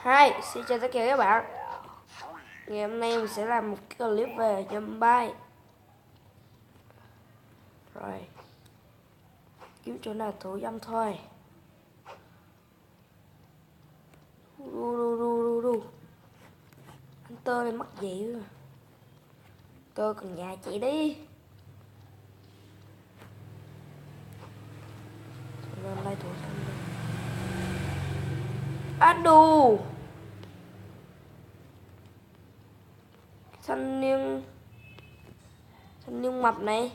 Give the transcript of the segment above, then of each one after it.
Hi, xin chào tất cả các bạn. Ngày hôm nay mình sẽ làm một cái clip về zombie. Rồi, kiếm chỗ nào thủ dâm thôi. Đu. Anh Tơ này mắc gì rồi. Tơ cần nhà chạy đi. Lên đây thủ dâm đi. Đù. Thanh niên mập này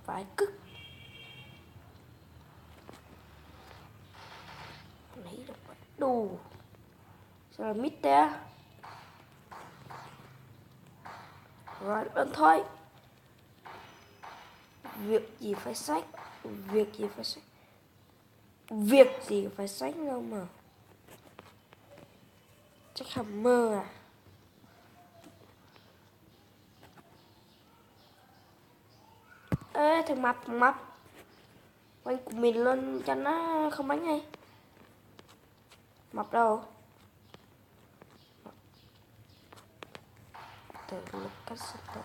phải cứt. Lấy được đù. Sao là mít té. Rồi lên thôi. Việc gì phải sách đâu mà. Jackhammer à. Ê thằng mập quanh của mình lên cho nó không bắn ngay. Mập đâu từ lúc cách tốt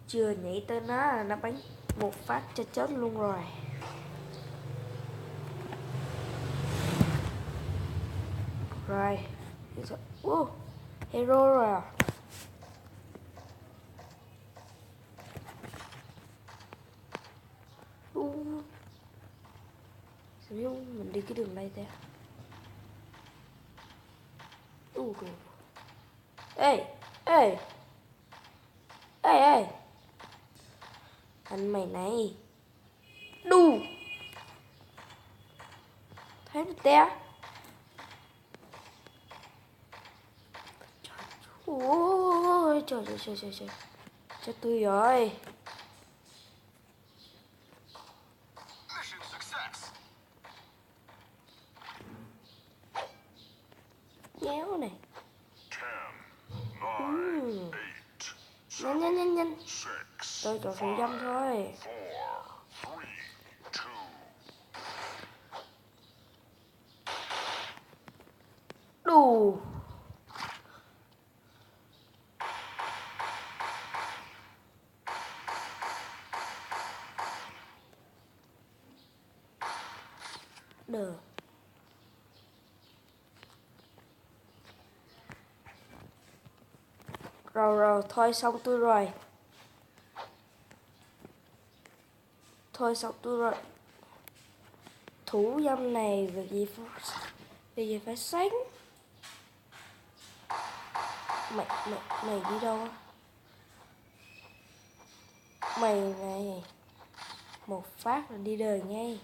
chưa nhảy tới nó là nó bắn một phát cho chết luôn rồi. Rồi hero rồi à. Sao mình đi cái đường này thế. Ê anh mày này đù thấy mình té. Ôi trời chết tôi rồi. Nhéo này. Nhanh tôi chọn thủ dâm thôi. Đù được. Rồi thôi xong tôi rồi. Thủ dâm này việc gì phải sánh. Mày đi đâu? Mày này một phát là đi đời ngay.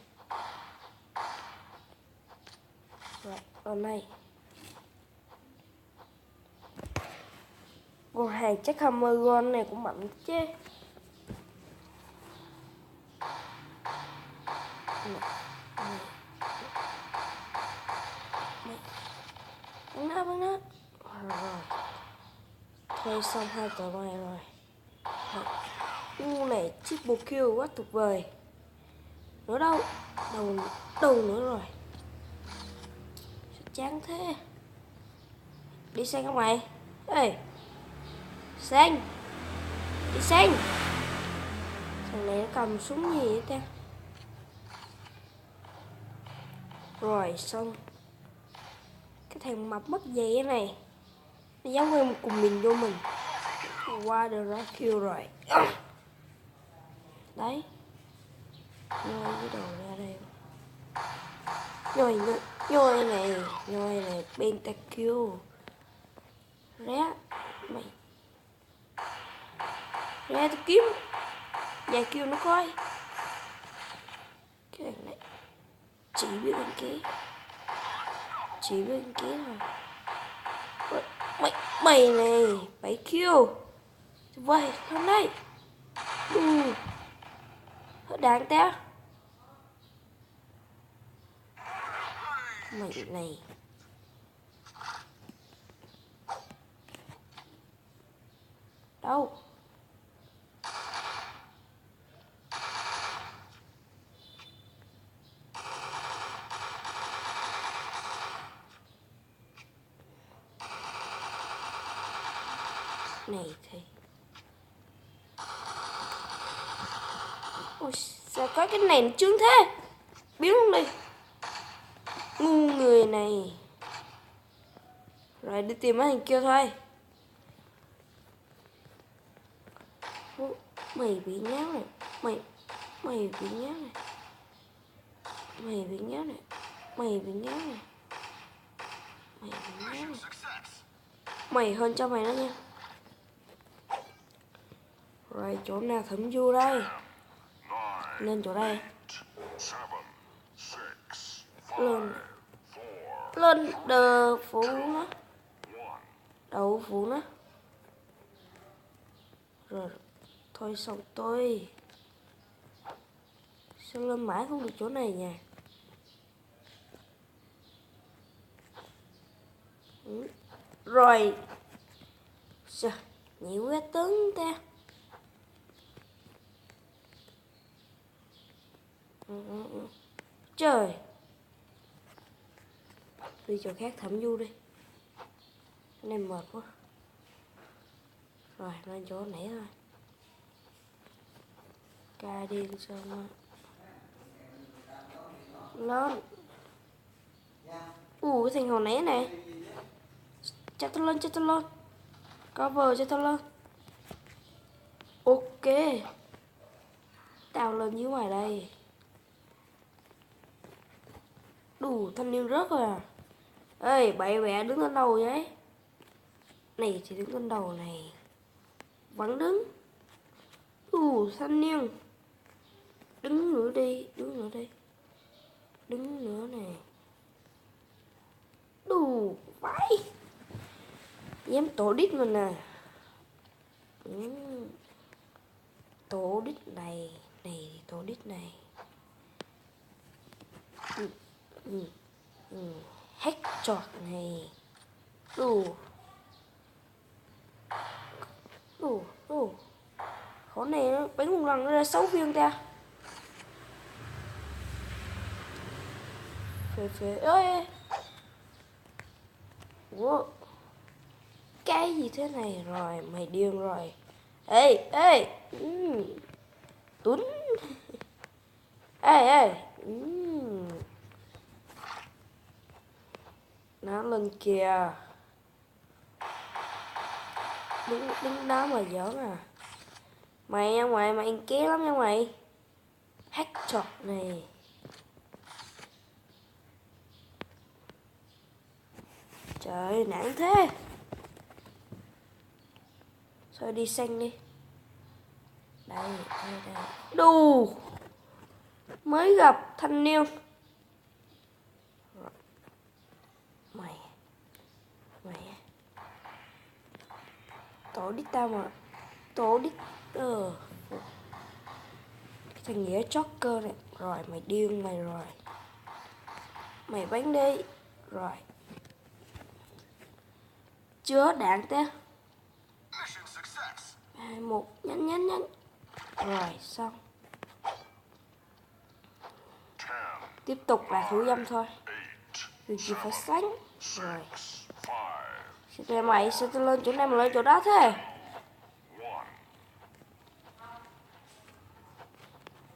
Rồi con này con hàng jackhammer gon này cũng mạnh chứ. Bắn nó. Rồi. Thôi xong hai tờ này rồi. Này triple kill quá tuyệt vời. Nữa đâu? Đâu nữa rồi. Sao chán thế. Đi sang không mày? Ê Sang. Đi sang. Thằng này nó cầm súng gì vậy ta. Rồi xong. Cái thằng mập mất dây này. Nó giống như cùng mình vô mình. Qua được ra kill rồi. Đấy. Nhoi cái đồ ra đây. Nhoi này pentakill. Ré mày. Ré tôi kiếm vài kill nó coi. Cái thằng này chỉ biết bên kia thôi. Mày này 7 kill vậy hôm nay. Hết đạn té. Mày này đâu. Này thì ôi, sao có cái này nó trướng thế? Biến luôn đi. Ngu người này. Rồi đi tìm mấy thằng kia thôi. Mày bị nháo này. Mày bị nháo này. Mày bị nháo này. Mày bị nháo này. Mày bị nháo này. Mày hơn cho mày đó nha. Rồi chỗ nào thẩm du đây? Lên chỗ đây. Lên đờ phủ nó. Đậu phủ nó. Rồi thôi xong tôi. Sao lên mãi không được chỗ này nha. Rồi. Sao nhiều quá tấn ta. Trời. Đi chỗ khác thẩm du đi. Cái này mệt quá. Rồi lên chỗ nãy thôi. Cài điên xong rồi. Lên. Cái thằng hồi nãy nè. Cho tao lên, cho tao lên. Cover cho tao lên. Ok. Tao lên dưới ngoài đây. Đủ thanh niên rớt rồi à. Ê bậy bẹ đứng lên đầu vậy. Này thì đứng lên đầu này. Vẫn đứng. Thanh niên. Đứng nữa đi. Đứng nữa đi. Đứng nữa nè. Đủ vãi. Dám tổ đít mình nè. Tổ đít này. Này tổ đít này. Hack chọt này. Đủ. Khó này nó bánh một lần nó ra 6 viên ta. Phê ơi. Wow. Cái gì thế này rồi. Mày điên rồi. Ê. Tuấn. Ê. Nó lên kìa. Đứng đó mà giỡn à. Mày nha mày ké lắm nha mày. Hack chọt này. Trời nản thế. Thôi đi xanh đi. Đây. Đù. Mới gặp thanh niên. Mày. Tổ đít tao mà. Tổ đít. Cái thằng nghĩa chót cơ này. Rồi mày điên mày rồi. Mày bắn đi. Rồi. Chứa đạn ta. 2, 1. Nhanh. Rồi xong. Tiếp tục là thủ dâm thôi. Việc gì phải sánh. Rồi. Mày sao tao lên chỗ này mà lên chỗ đó thế?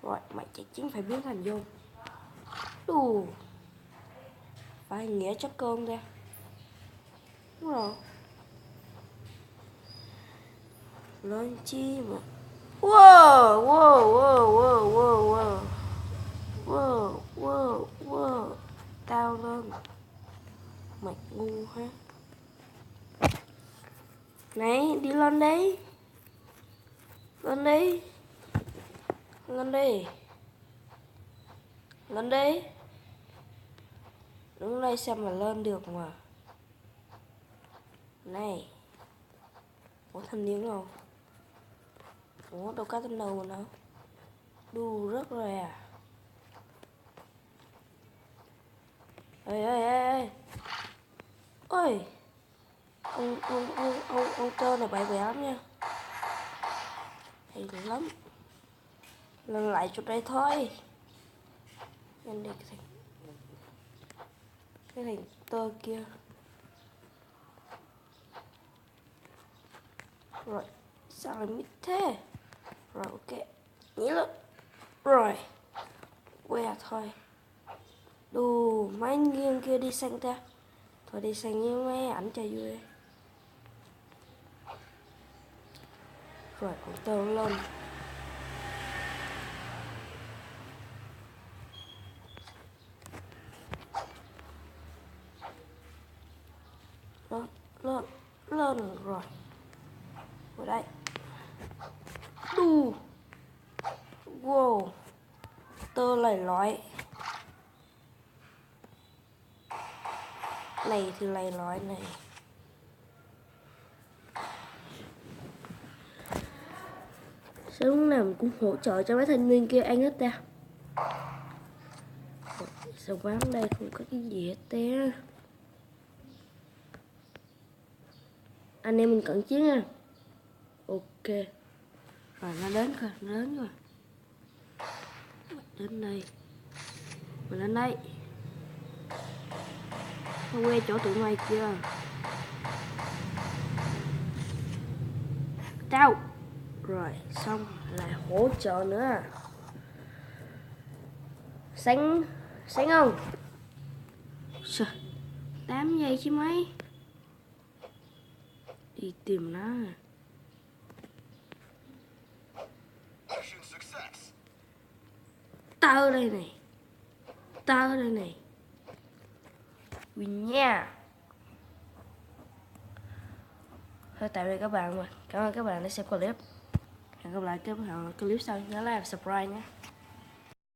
Rồi mày chắc chắn phải biến thành vô. Phải nghĩa chắc cơm ra. Đúng rồi. Lên chi mà. Wow. Tao lên. Mày ngu ha. Này đi lên đi. Lên đi. Đứng đây xem mà lên được mà. Này. Ủa thanh niên không? Ủa đâu có tên đầu mà đâu. Đu rất rồi à. Ê. Ôi. Ông cơ này bậy bẹ lắm nha. Hay lắm. Lên lại chỗ đây thôi. Nhanh đi cái thằng tơ kia. Rồi, sao lại mít thế? Rồi, ok. Nhảy lên. Rồi. Que thôi. Đù, mấy nghiêng kia đi xanh ta. Thôi đi xanh với mấy ảnh cho vui. Rồi, con tơ lên. Lên, lên rồi. Vào đây. Đù. Wow. Tơ lầy lói. Này thì lầy lói này. Sao lúc nào mình cũng hỗ trợ cho mấy thanh niên kia ăn hết ta. Sao quán đây không có cái gì hết té. Anh em mình cận chiến nha. Ok. Rồi nó đến rồi, nó đến rồi. Đến đây. Mình lên đây. Nó que chỗ tụi mày kia. Tao. Rồi xong lại hỗ trợ nữa. Sáng không? 8 giây chứ mấy. Đi tìm nó. Tao ở đây này. Tao ở đây này. Win nha. Thôi tạm biệt các bạn rồi. Cảm ơn các bạn đã xem clip. Hẹn gặp lại các bạn clip sau. Nhớ like và subscribe nhé.